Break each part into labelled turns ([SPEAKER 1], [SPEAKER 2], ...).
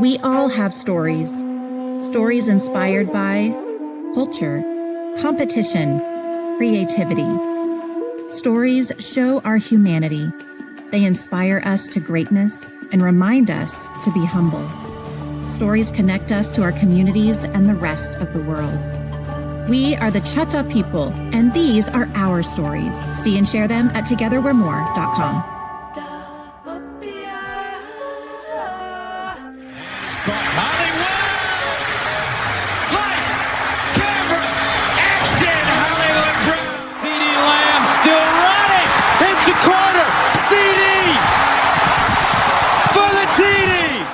[SPEAKER 1] We all have stories. Stories inspired by culture, competition, creativity. Stories show our humanity. They inspire us to greatness and remind us to be humble. Stories connect us to our communities and the rest of the world. We are the Chutta people, and these are our stories. See and share them at togetherwe'remore.com.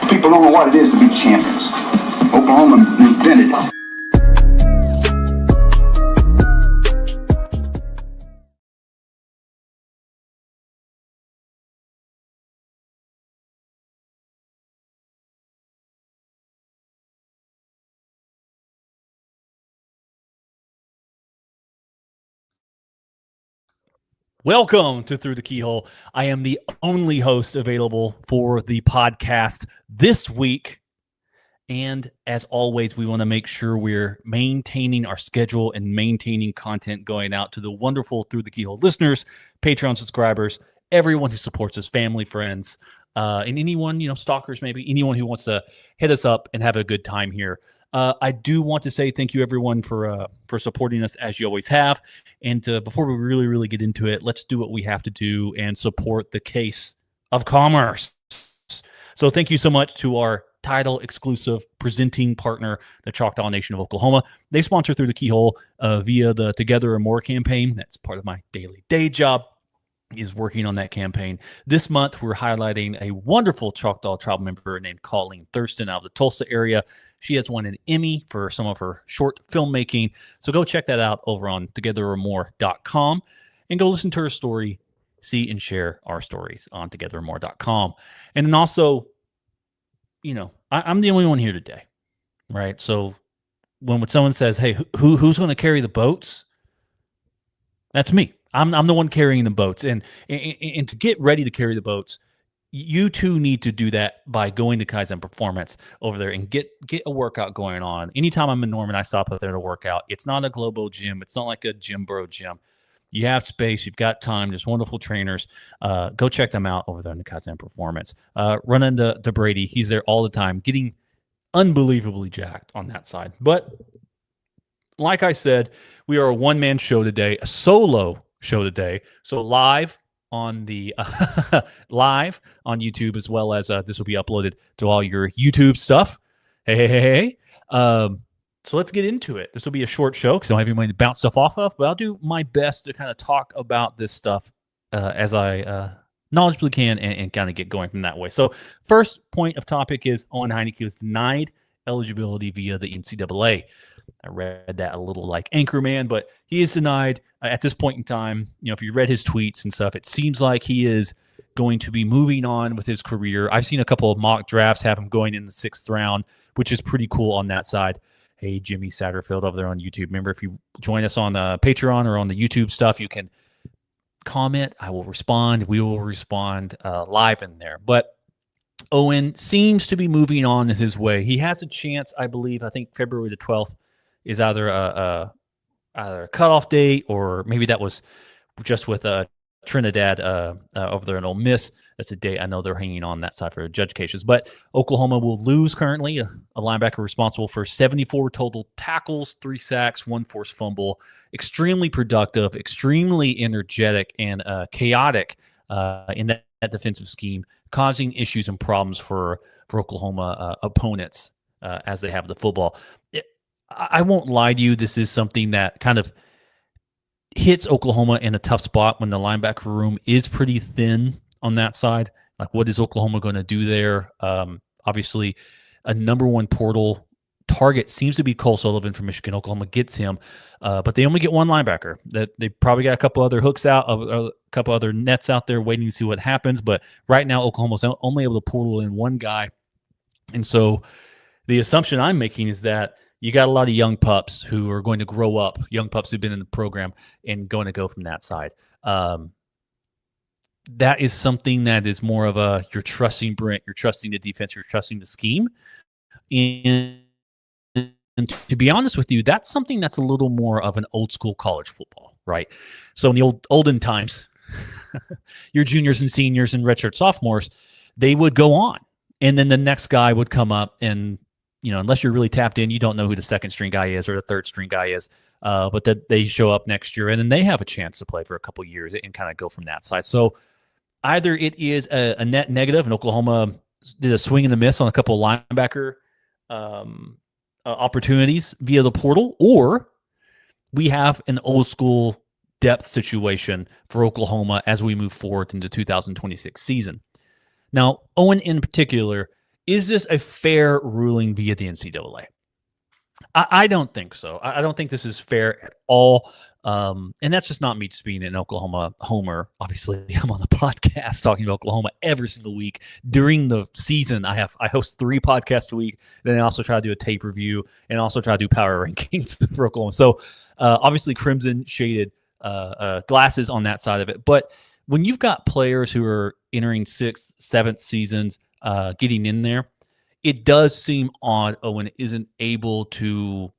[SPEAKER 2] People don't know what it is to be champions. Oklahoma invented it.
[SPEAKER 3] Welcome to Through the Keyhole. I am the only host available for the podcast this week. And as always, we want to make sure we're maintaining our schedule and maintaining content going out to the wonderful Through the Keyhole listeners, Patreon subscribers, everyone who supports us, family, friends, and anyone, stalkers, maybe anyone who wants to hit us up and have a good time here. I do want to say thank you, everyone, for supporting us as you always have. And before we really get into it, let's do what we have to do and support the case of commerce. So thank you so much to our title exclusive presenting partner, the Choctaw Nation of Oklahoma. They sponsor Through the Keyhole via the Together or More campaign. That's part of my daily day job, is working on that campaign. This month, we're highlighting a wonderful Choctaw tribe member named Colleen Thurston out of the Tulsa area. She has won an Emmy for some of her short filmmaking. So go check that out over on togetherormore.com and go listen to her story, see and share our stories on togetherormore.com. And then also, I'm the only one here today, right? So when someone says, hey, who's going to carry the boats? That's me. I'm the one carrying the boats. And to get ready to carry the boats, you too need to do that by going to Kaizen Performance over there and get a workout going on. Anytime I'm in Norman, I stop up there to work out. It's not a Globo gym. It's not like a Gym Bro gym. You have space. You've got time. There's wonderful trainers. Go check them out over there in the Kaizen Performance. Run into Brady. He's there all the time, getting unbelievably jacked on that side. But like I said, we are a one-man show today, a solo show today. So live on the live on YouTube, as well as this will be uploaded to all your YouTube stuff. Hey. So let's get into it. This will be a short show because I don't have anybody to bounce stuff off of, but I'll do my best to kind of talk about this stuff as I knowledgeably can and kind of get going from that way. So first point of topic is Owen Heineke was denied eligibility via the NCAA. I read that a little like Anchorman, but he is denied at this point in time. If you read his tweets and stuff, it seems like he is going to be moving on with his career. I've seen a couple of mock drafts have him going in the 6th round, which is pretty cool on that side. Hey, Jimmy Satterfield over there on YouTube. Remember, if you join us on Patreon or on the YouTube stuff, you can comment. I will respond. We will respond live in there. But Owen seems to be moving on his way. He has a chance, I think February the 12th is either a cutoff date, or maybe that was just with Trinidad over there in Ole Miss. That's a date I know they're hanging on that side for judge cases. But Oklahoma will lose currently a linebacker responsible for 74 total tackles, 3 sacks, 1 forced fumble. Extremely productive, extremely energetic, and chaotic in that defensive scheme, causing issues and problems for Oklahoma opponents as they have the football. I won't lie to you. This is something that kind of hits Oklahoma in a tough spot when the linebacker room is pretty thin on that side. Like, what is Oklahoma going to do there? Obviously, a number one portal target seems to be Cole Sullivan from Michigan. Oklahoma gets him, but they only get one linebacker. That they probably got a couple other hooks out, a couple other nets out there waiting to see what happens. But right now, Oklahoma's only able to portal in one guy. And so the assumption I'm making is that you got a lot of young pups who are going to grow up, young pups who've been in the program and going to go from that side. that is something that is more of a you're trusting Brent, you're trusting the defense, you're trusting the scheme. And to be honest with you, that's something that's a little more of an old school college football, right? So in the olden times, your juniors and seniors and redshirt sophomores, they would go on. And then the next guy would come up and, unless you're really tapped in, you don't know who the second string guy is or the third string guy is. But that they show up next year and then they have a chance to play for a couple years and kind of go from that side. So either it is a net negative, and Oklahoma did a swing and a miss on a couple of linebacker opportunities via the portal, or we have an old school depth situation for Oklahoma as we move forward into 2026 season. Now, Owen in particular, is this a fair ruling via the NCAA? I don't think so. I don't think this is fair at all. And that's just not me just being an Oklahoma homer. Obviously, I'm on the podcast talking about Oklahoma every single week. During the season, I host 3 podcasts a week. Then I also try to do a tape review and also try to do power rankings for Oklahoma. So obviously, crimson shaded glasses on that side of it. But when you've got players who are entering 6th, 7th seasons, getting in there, it does seem odd Owen isn't able to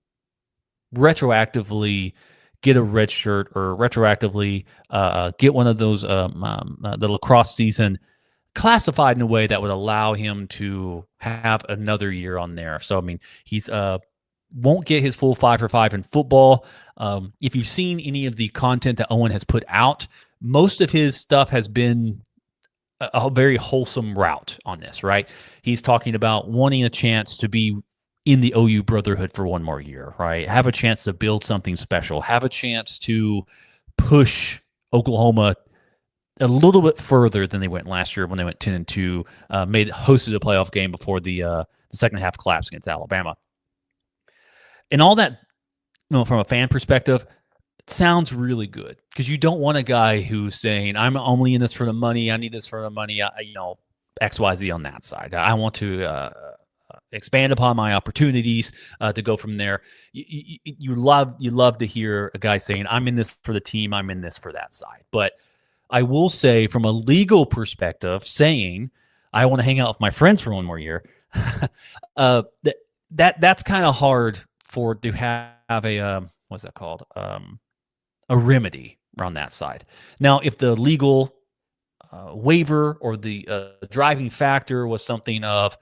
[SPEAKER 3] retroactively get a red shirt or retroactively get one of those the lacrosse season classified in a way that would allow him to have another year on there. So, I mean, he's won't get his full 5 for 5 in football. If you've seen any of the content that Owen has put out, most of his stuff has been a very wholesome route on this, right? He's talking about wanting a chance to be in the OU brotherhood for one more year, right? Have a chance to build something special, have a chance to push Oklahoma a little bit further than they went last year when they went 10-2, hosted a playoff game before the second half collapse against Alabama. And all that, from a fan perspective, sounds really good because you don't want a guy who's saying, I'm only in this for the money. I need this for the money. XYZ on that side. I want to expand upon my opportunities to go from there. You love to hear a guy saying, I'm in this for the team. I'm in this for that side. But I will say from a legal perspective, saying I want to hang out with my friends for one more year, that's kind of hard to have a, what's that called? A remedy around that side. Now, if the legal waiver or the driving factor was something of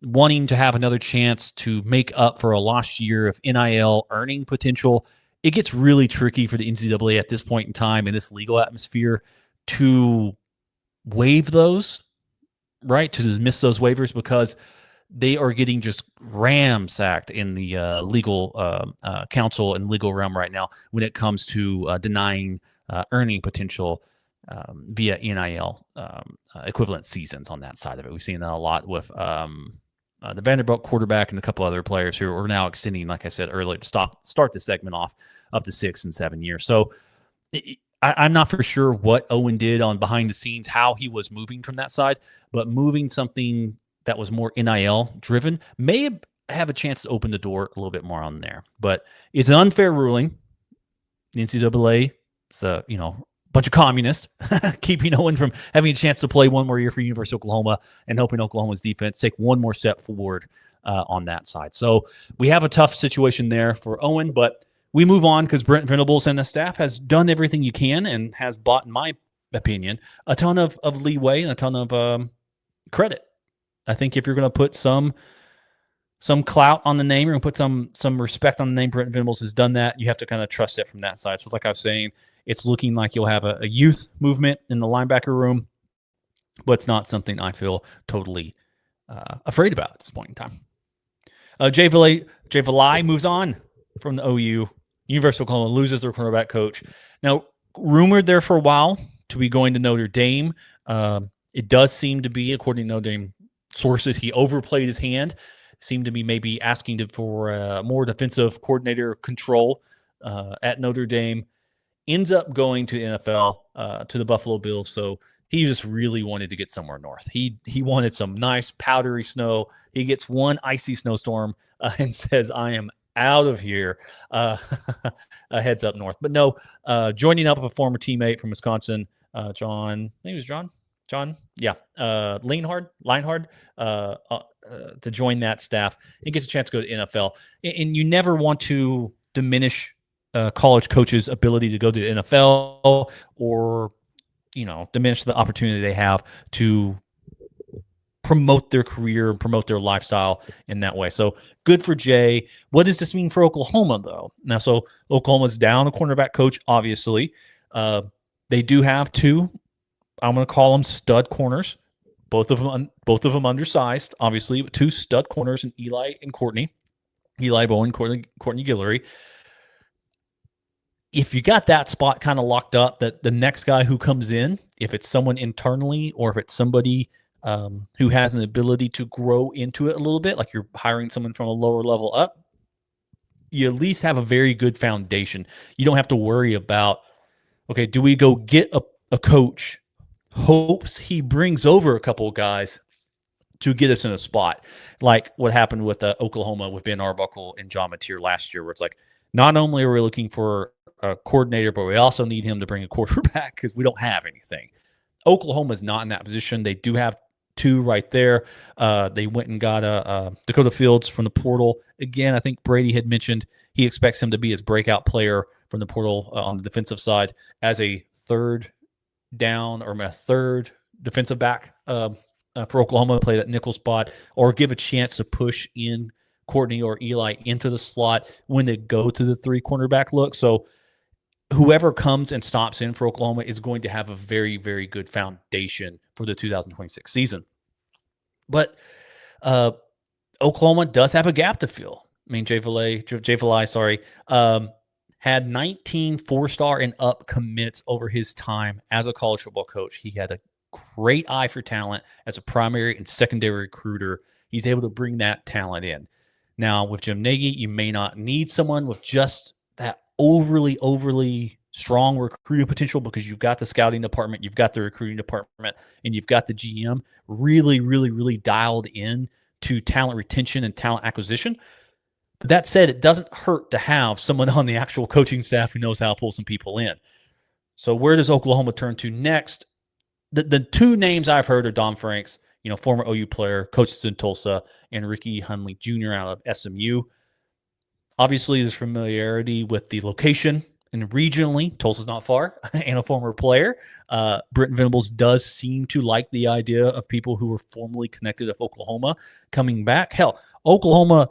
[SPEAKER 3] wanting to have another chance to make up for a lost year of NIL earning potential, it gets really tricky for the NCAA at this point in time in this legal atmosphere to waive those, right? To dismiss those waivers because they are getting just ramsacked in the legal counsel and legal realm right now when it comes to denying earning potential via NIL equivalent seasons on that side of it. We've seen that a lot with the Vanderbilt quarterback and a couple other players who are now extending, like I said earlier, to start the segment off up to 6 and 7 years. So I'm not for sure what Owen did on behind the scenes, how he was moving from that side, but moving something that was more NIL driven may have a chance to open the door a little bit more on there. But it's an unfair ruling. The NCAA, it's a bunch of communists keeping Owen from having a chance to play one more year for University of Oklahoma and hoping Oklahoma's defense take one more step forward on that side. So we have a tough situation there for Owen, but we move on because Brent Venables and the staff has done everything you can and has bought, in my opinion, a ton of leeway and a ton of credit. I think if you're going to put some clout on the name, you're going to put some respect on the name. Brent Venables has done that. You have to kind of trust it from that side. So like I was saying, it's looking like you'll have a youth movement in the linebacker room, but it's not something I feel totally afraid about at this point in time. Jay Valai moves on from the OU. University of Oklahoma loses their cornerback coach. Now, rumored there for a while to be going to Notre Dame. It does seem to be, according to Notre Dame sources, he overplayed his hand. Seemed to be maybe asking for more defensive coordinator control at Notre Dame. Ends up going to the NFL, to the Buffalo Bills. So he just really wanted to get somewhere north. He wanted some nice powdery snow. He gets one icy snowstorm and says, I am out of here. Heads up north. But no, joining up with a former teammate from Wisconsin, John, I think it was John, yeah, Leinhard, to join that staff. He gets a chance to go to NFL, and you never want to diminish college coaches' ability to go to the NFL or diminish the opportunity they have to promote their career and promote their lifestyle in that way. So good for Jay. What does this mean for Oklahoma, though? Now, so Oklahoma's down a cornerback coach, obviously. They do have two, I'm going to call them stud corners, both of them undersized, obviously, but two stud corners in Eli and Courtney. Eli Bowen, Courtney Guillory. If you got that spot kind of locked up, that the next guy who comes in, if it's someone internally or if it's somebody who has an ability to grow into it a little bit, like you're hiring someone from a lower level up, you at least have a very good foundation. You don't have to worry about, okay, do we go get a coach, hopes he brings over a couple of guys to get us in a spot, like what happened with Oklahoma with Ben Arbuckle and John Mateer last year, where it's like, not only are we looking for a coordinator, but we also need him to bring a quarterback because we don't have anything. Oklahoma's not in that position. They do have two right there. They went and got Dakota Fields from the portal. Again, I think Brady had mentioned he expects him to be his breakout player from the portal on the defensive side as a third down or a third defensive back for Oklahoma to play that nickel spot or give a chance to push in Courtney or Eli into the slot when they go to the three cornerback look. So whoever comes and stops in for Oklahoma is going to have a very, very good foundation for the 2026 season. But Oklahoma does have a gap to fill. I mean, Jay Valai, had 19 four-star and up commits over his time as a college football coach. He had a great eye for talent as a primary and secondary recruiter. He's able to bring that talent in. Now, with Jim Nagy, you may not need someone with just that overly strong recruiting potential because you've got the scouting department, you've got the recruiting department, and you've got the GM really dialed in to talent retention and talent acquisition. But that said, it doesn't hurt to have someone on the actual coaching staff who knows how to pull some people in. So where does Oklahoma turn to next? The two names I've heard are Dom Franks, former OU player, coaches in Tulsa, and Ricky Hunley Jr. out of SMU. Obviously, there's familiarity with the location, and regionally, Tulsa's not far, and a former player. Britton Venables does seem to like the idea of people who were formerly connected with Oklahoma coming back. Hell, Oklahoma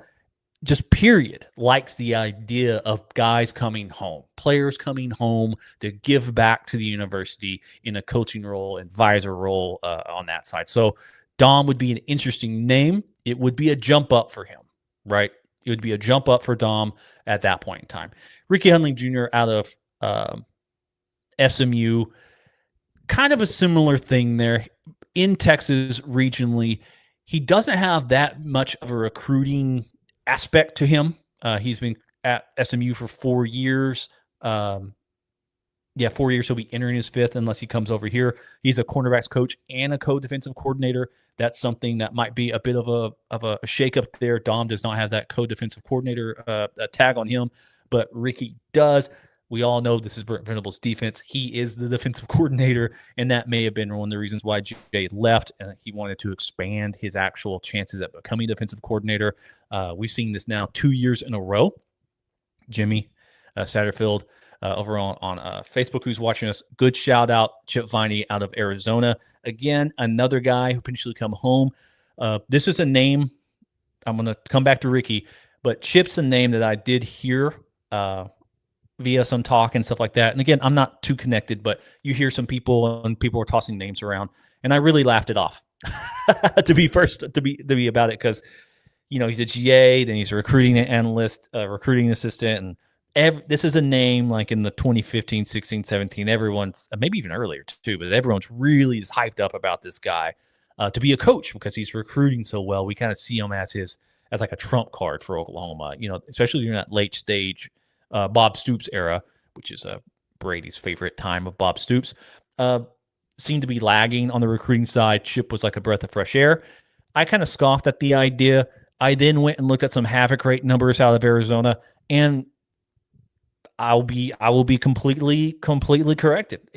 [SPEAKER 3] just period likes the idea of guys coming home, players coming home to give back to the university in a coaching role, advisor role on that side. So Dom would be an interesting name. It would be a jump up for him, right? It would be a jump up for Dom at that point in time. Ricky Hunley Jr. out of SMU, kind of a similar thing there. In Texas regionally, he doesn't have that much of a recruiting aspect to him. He's been at SMU for 4 years. 4 years. He'll be entering his fifth unless he comes over here. He's a cornerbacks coach and a co-defensive coordinator. That's something that might be a bit of a shakeup there. Dom does not have that co-defensive coordinator tag on him, but Ricky does. We all know this is Brent Venables' defense. He is the defensive coordinator, and that may have been one of the reasons why Jay left. He wanted to expand his actual chances at becoming defensive coordinator. We've seen this now 2 years in a row. Jimmy Satterfield over on Facebook who's watching us. Good shout out, Chip Viney out of Arizona. Again, another guy who potentially come home. This is a name. I'm going to come back to Ricky, but Chip's a name that I did hear via some talk and stuff like that. And again, I'm not too connected, but you hear some people and people are tossing names around, and I really laughed it off to be about it because he's a GA, then he's a recruiting analyst, recruiting assistant, and this is a name like in the 2015, 16, 17. Everyone's maybe even earlier too, but everyone's really is hyped up about this guy to be a coach because he's recruiting so well. We kind of see him as like a trump card for Oklahoma. Especially during that late stage Bob Stoops era, which is Brady's favorite time of Bob Stoops. Seemed to be lagging on the recruiting side. Chip was like a breath of fresh air. I kind of scoffed at the idea. I then went and looked at some havoc rate numbers out of Arizona, and I will be completely corrected.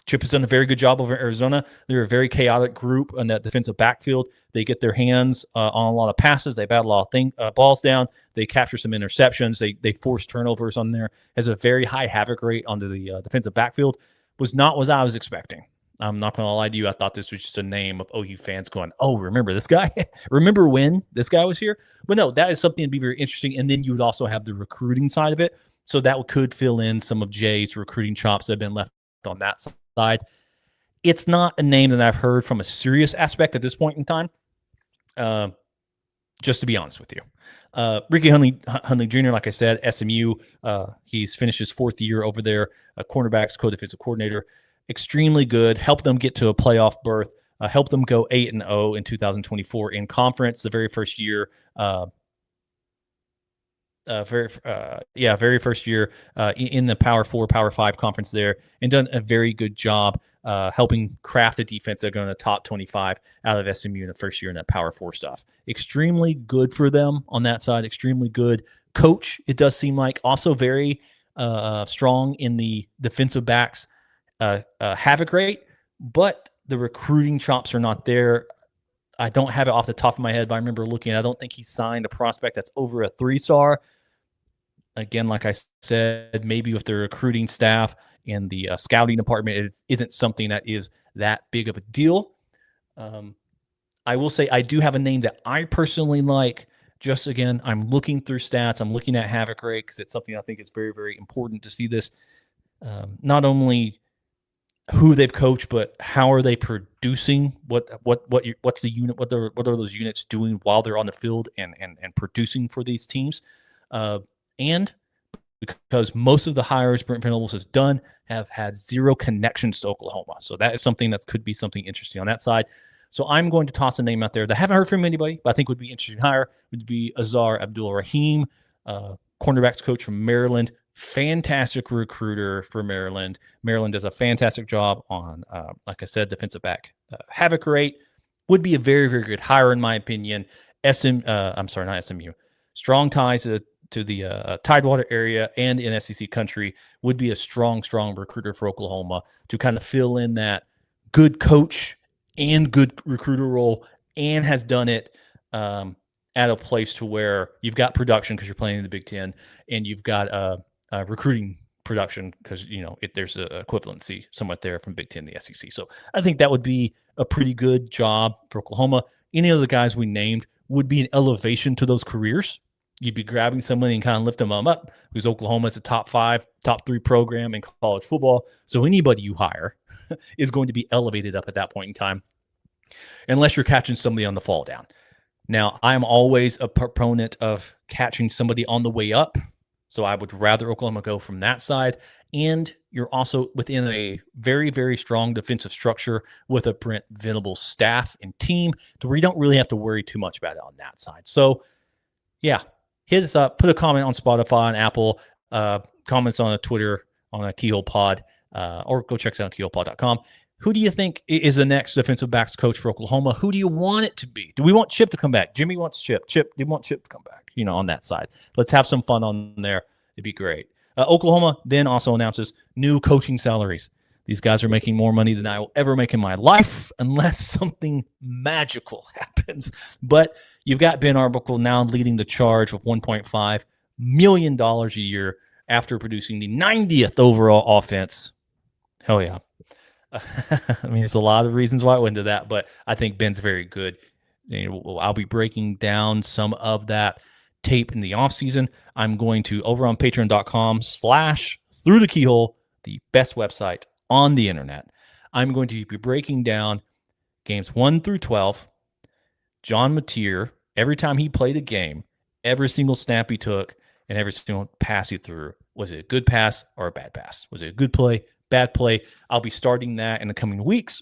[SPEAKER 3] Chip has done a very good job over Arizona. They're a very chaotic group in that defensive backfield. They get their hands on a lot of passes. They bat a lot of balls down. They capture some interceptions. They force turnovers on there. Has a very high havoc rate on the defensive backfield. Was not what I was expecting. I'm not going to lie to you. I thought this was just a name of OU fans going, oh, remember this guy? Remember when this guy was here? But no, that is something to be very interesting. And then you would also have the recruiting side of it. So that could fill in some of Jay's recruiting chops that have been left on that side. It's not a name that I've heard from a serious aspect at this point in time, just to be honest with you. Ricky Hundley Jr., like I said, SMU, he's finished his 4th year over there, cornerbacks, co-defensive coordinator. Extremely good, helped them get to a playoff berth, helped them go 8-0 in 2024 in conference, the very first year very first year in the Power 4, Power 5 conference there, and done a very good job helping craft a defense that are going to top 25 out of SMU in the first year in that Power 4 stuff. Extremely good for them on that side. Extremely good coach. It does seem like also very strong in the defensive backs havoc rate, but the recruiting chops are not there. I don't have it off the top of my head, but I remember looking. I don't think he signed a prospect that's over a 3-star. Again, like I said, maybe with the recruiting staff and the scouting department, it isn't something that is that big of a deal. I will say I do have a name that I personally like. Just again, I'm looking through stats. I'm looking at havoc rate because it's something I think is very, very important to see this. Not only who they've coached, but how are they producing? What's the unit? What are those units doing while they're on the field and producing for these teams? And because most of the hires Brent Venables has done have had zero connections to Oklahoma, so that is something that could be something interesting on that side. So I'm going to toss a name out there that I haven't heard from anybody, but I think would be interesting hire would be Azar Abdul-Rahim, cornerbacks coach from Maryland. Fantastic recruiter for Maryland. Maryland does a fantastic job on, like I said, defensive back havoc rate. Would be a very, very good hire in my opinion. Not SMU. Strong ties to the Tidewater area and in SEC country. Would be a strong recruiter for Oklahoma to kind of fill in that good coach and good recruiter role, and has done it at a place to where you've got production because you're playing in the Big Ten, and you've got recruiting production because there's an equivalency somewhat there from Big Ten to the SEC. So I think that would be a pretty good job for Oklahoma. Any of the guys we named would be an elevation to those careers. You'd be grabbing somebody and kind of lifting them up because Oklahoma is a top 5, top 3 program in college football. So anybody you hire is going to be elevated up at that point in time, unless you're catching somebody on the fall down. Now, I'm always a proponent of catching somebody on the way up. So I would rather Oklahoma go from that side. And you're also within a very, very strong defensive structure with a Brent Venables staff and team to where you don't really have to worry too much about it on that side. So, yeah, hit us up. Put a comment on Spotify and Apple. Comments on Twitter on a Keyhole Pod. Or go check us out on keyholepod.com. Who do you think is the next defensive backs coach for Oklahoma? Who do you want it to be? Do we want Chip to come back? Jimmy wants Chip. Do you want Chip to come back? On that side. Let's have some fun on there. It'd be great. Oklahoma then also announces new coaching salaries. These guys are making more money than I will ever make in my life unless something magical happens. But you've got Ben Arbuckle now leading the charge with $1.5 million a year after producing the 90th overall offense. Hell yeah. I mean, there's a lot of reasons why I went into that, but I think Ben's very good. I'll be breaking down some of that tape in the offseason. I'm going to, over on patreon.com/throughthekeyhole, the best website on the internet. I'm going to be breaking down games 1 through 12. John Mateer, every time he played a game, every single snap he took and every single pass he threw, was it a good pass or a bad pass? Was it a good play, bad play? I'll be starting that in the coming weeks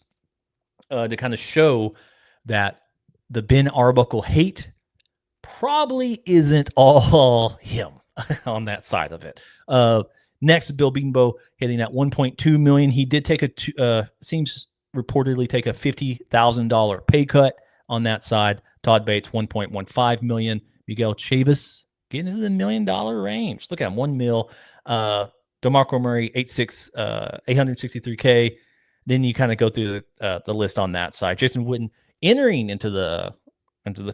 [SPEAKER 3] to kind of show that the Ben Arbuckle hate probably isn't all him on that side of it. Next, Bill Beanbo hitting at $1.2 million. He did take seems reportedly take a $50,000 pay cut on that side. Todd Bates, $1.15 million. Miguel Chavis getting into the $1 million range. Look at him, $1 million. DeMarco Murray, $863K. then you kind of go through the list on that side. Jason Witten entering into the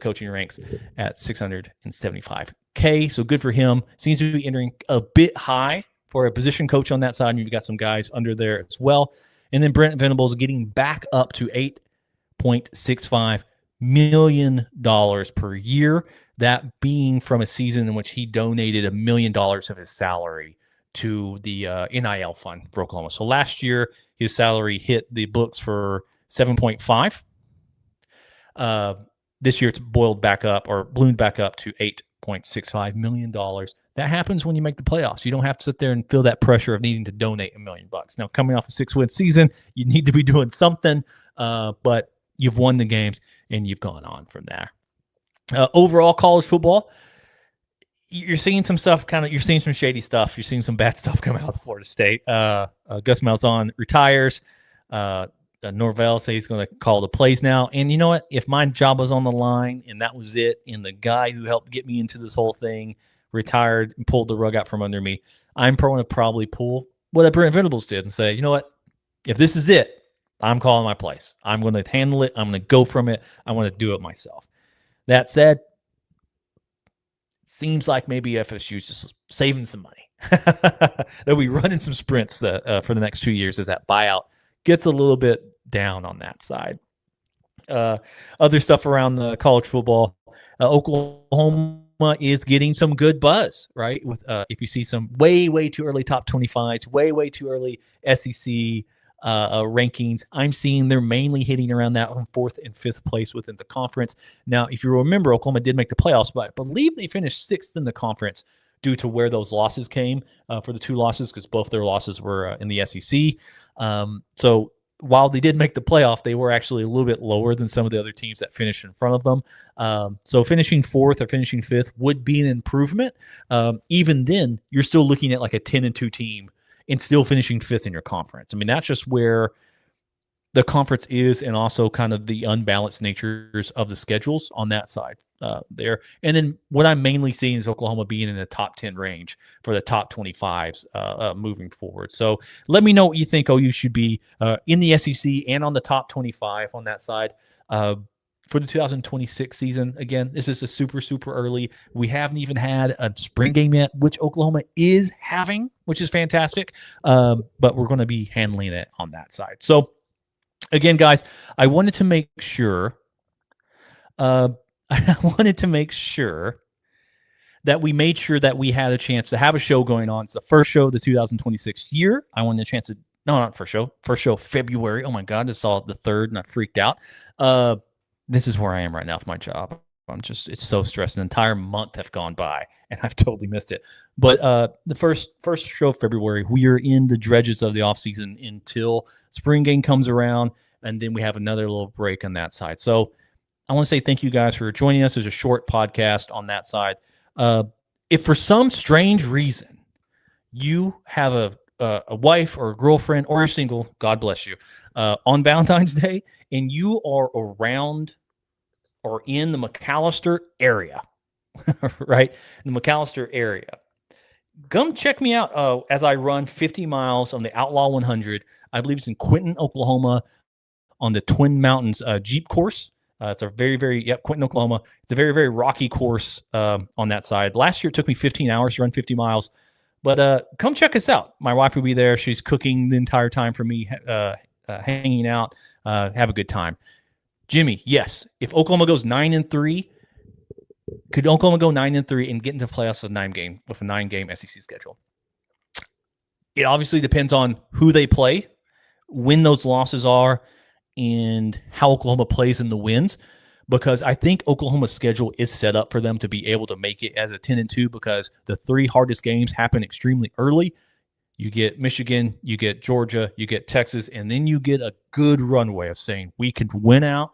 [SPEAKER 3] coaching ranks at $675K. So good for him. Seems to be entering a bit high for a position coach on that side. And you've got some guys under there as well. And then Brent Venables getting back up to $8.65 million per year. That being from a season in which he donated $1 million of his salary to the NIL fund for Oklahoma. So last year, his salary hit the books for 7.5. This year, it's ballooned back up to $8.65 million. That happens when you make the playoffs. You don't have to sit there and feel that pressure of needing to donate $1 million. Now, coming off a 6-win season, you need to be doing something, but you've won the games and you've gone on from there. Overall, college football, you're seeing some stuff. You're seeing some shady stuff. You're seeing some bad stuff coming out of Florida State. Gus Malzahn retires. Norvell says he's going to call the plays now. And you know what? If my job was on the line and that was it, and the guy who helped get me into this whole thing retired and pulled the rug out from under me, I'm going to probably pull what Brent Venables did and say, you know what? If this is it, I'm calling my plays. I'm going to handle it. I'm going to go from it. I want to do it myself. That said, seems like maybe FSU's just saving some money. They'll be running some sprints for the next 2 years as that buyout gets a little bit down on that side. Other stuff around the college football, Oklahoma is getting some good buzz, right? With if you see some way too early top 25s, way too early SEC rankings, I'm seeing they're mainly hitting around that 4th and 5th place within the conference. Now, if you remember, Oklahoma did make the playoffs, but I believe they finished 6th in the conference due to where those losses came for the 2 losses, because both their losses were in the SEC. So while they did make the playoff, they were actually a little bit lower than some of the other teams that finished in front of them. So finishing 4th or finishing 5th would be an improvement. Even then, you're still looking at like a 10-2 team and still finishing 5th in your conference. I mean, that's just where the conference is, and also kind of the unbalanced natures of the schedules on that side there. And then what I'm mainly seeing is Oklahoma being in the top 10 range for the top 25s moving forward. So let me know what you think OU should be in the SEC and on the top 25 on that side. For the 2026 season, again, this is a super early. We haven't even had a spring game yet, which Oklahoma is having, which is fantastic. But we're going to be handling it on that side. So, again, guys, I wanted to make sure. I wanted to make sure that we made sure that we had a chance to have a show going on. It's the first show of the 2026 year. I wanted a chance to not first show. First show February. Oh my God, I saw the 3rd and I freaked out. This is where I am right now with my job. It's so stressed. An entire month have gone by and I've totally missed it. But the first show of February, we are in the dredges of the offseason until spring game comes around, and then we have another little break on that side. So I want to say thank you guys for joining us. There's a short podcast on that side. If for some strange reason you have a wife or a girlfriend, or you're single, God bless you, on Valentine's Day, and you are around or in the McAllister area, right? In the McAllister area, come check me out as I run 50 miles on the Outlaw 100. I believe it's in Quinton, Oklahoma, on the Twin Mountains Jeep course. It's a Quinton, Oklahoma. It's a very rocky course on that side. Last year, it took me 15 hours to run 50 miles. But come check us out. My wife will be there. She's cooking the entire time for me, hanging out, have a good time. Jimmy, yes. If Oklahoma goes 9-3, could Oklahoma go 9-3 and get into the playoffs with a 9-game SEC schedule? It obviously depends on who they play, when those losses are, and how Oklahoma plays in the wins. Because I think Oklahoma's schedule is set up for them to be able to make it as a 10-2, because the 3 hardest games happen extremely early. You get Michigan, you get Georgia, you get Texas, and then you get a good runway of saying we can win out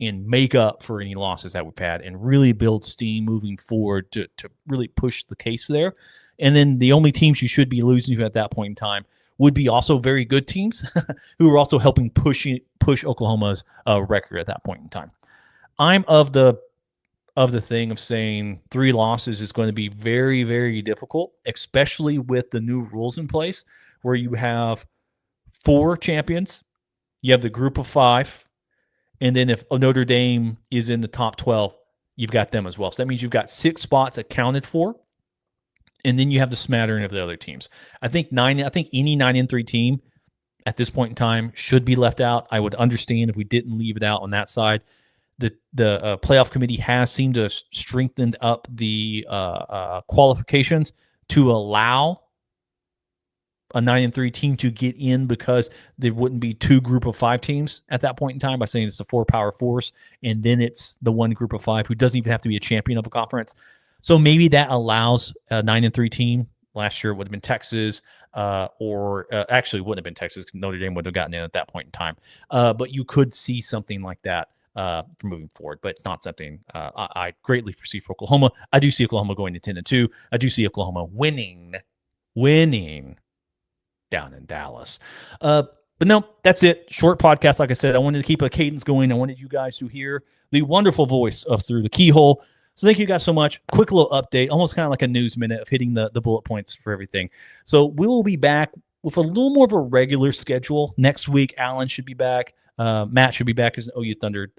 [SPEAKER 3] and make up for any losses that we've had and really build steam moving forward to really push the case there. And then the only teams you should be losing to at that point in time would be also very good teams who are also helping push Oklahoma's record at that point in time. I'm of the thing of saying 3 losses is going to be very difficult, especially with the new rules in place where you have 4 champions You have the group of 5. And then if Notre Dame is in the top 12, you've got them as well. So that means you've got 6 spots accounted for. And then you have the smattering of the other teams. I think any 9-3 team at this point in time should be left out. I would understand if we didn't leave it out on that side. The playoff committee has seemed to have strengthened up the qualifications to allow a 9-3 team to get in, because there wouldn't be 2 group of 5 teams at that point in time, by saying it's the 4 power force, and then it's the 1 group of 5 who doesn't even have to be a champion of a conference. So maybe that allows a 9-3 team. Last year it would have been Texas, or actually it wouldn't have been Texas, because Notre Dame would have gotten in at that point in time. But you could see something like that for moving forward, but it's not something I greatly foresee for Oklahoma. I do see Oklahoma going to 10-2. I do see Oklahoma winning down in Dallas. But no, that's it. Short podcast. Like I said, I wanted to keep a cadence going. I wanted you guys to hear the wonderful voice of Through the Keyhole. So thank you guys so much. Quick little update, almost kind of like a news minute of hitting the bullet points for everything. So we will be back with a little more of a regular schedule next week. Alan should be back. Matt should be back as an OU Thunder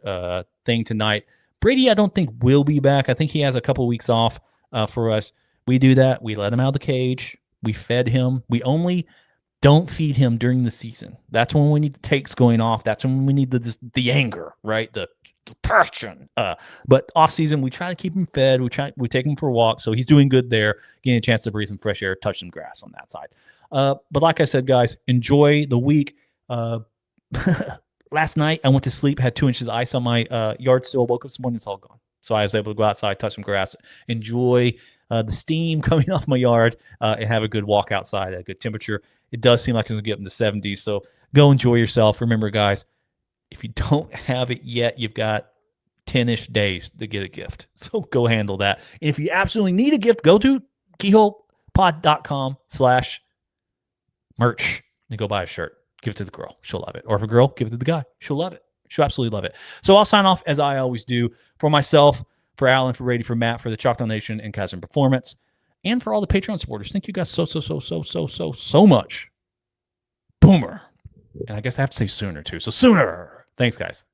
[SPEAKER 3] thing tonight. Brady, I don't think will be back. I think he has a couple weeks off for us. We do that. We let him out of the cage. We fed him. We only don't feed him during the season. That's when we need the takes going off. That's when we need the anger, right? The passion. But off season, we try to keep him fed. We take him for a walk, so he's doing good there, getting a chance to breathe some fresh air, touch some grass on that side. But like I said, guys, enjoy the week. Last night I went to sleep, had 2 inches of ice on my yard still. Woke up this morning, it's all gone. So I was able to go outside, touch some grass, enjoy the steam coming off my yard, and have a good walk outside at a good temperature. It does seem like it's going to get up in the 70s, so go enjoy yourself. Remember, guys, if you don't have it yet, you've got 10-ish days to get a gift. So go handle that. And if you absolutely need a gift, go to keyholepod.com/merch and go buy a shirt. Give it to the girl. She'll love it. Or if a girl, give it to the guy. She'll love it. She'll absolutely love it. So I'll sign off as I always do, for myself, for Alan, for Brady, for Matt, for the Choctaw Nation and Kaizen Performance, and for all the Patreon supporters. Thank you guys so much. Boomer. And I guess I have to say sooner too. So sooner. Thanks, guys.